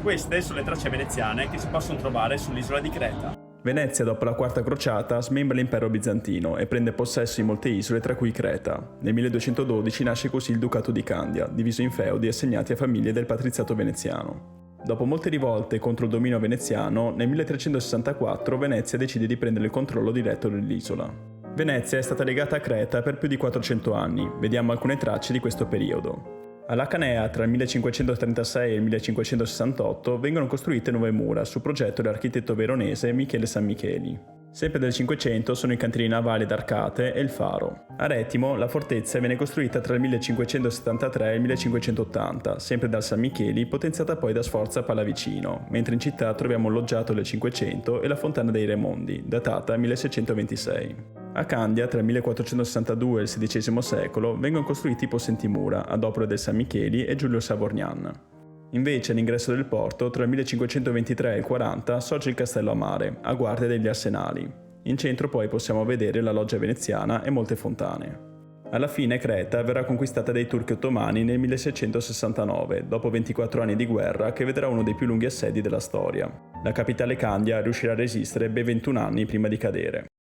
Queste sono le tracce veneziane che si possono trovare sull'isola di Creta. Venezia, dopo la quarta crociata, smembra l'impero bizantino e prende possesso di molte isole, tra cui Creta. Nel 1212 nasce così il Ducato di Candia, diviso in feudi assegnati a famiglie del patriziato veneziano. Dopo molte rivolte contro il dominio veneziano, nel 1364 Venezia decide di prendere il controllo diretto dell'isola. Venezia è stata legata a Creta per più di 400 anni, vediamo alcune tracce di questo periodo. Alla Canea, tra il 1536 e il 1568, vengono costruite nuove mura su progetto dell'architetto veronese Michele Sammicheli. Sempre del 500 sono i cantini navali d'Arcate e il faro. A Rettimo la fortezza viene costruita tra il 1573 e il 1580, sempre dal Sammicheli, potenziata poi da Sforza Pallavicino, mentre in città troviamo il loggiato del 500 e la fontana dei Raimondi, datata 1626. A Candia, tra il 1462 e il XVI secolo, vengono costruiti i possenti mura, ad opera del Sammicheli e Giulio Savorgnan. Invece, all'ingresso del porto, tra il 1523 e il 40, sorge il castello a mare, a guardia degli arsenali. In centro poi possiamo vedere la loggia veneziana e molte fontane. Alla fine Creta verrà conquistata dai turchi ottomani nel 1669, dopo 24 anni di guerra che vedrà uno dei più lunghi assedi della storia. La capitale Candia riuscirà a resistere ben 21 anni prima di cadere.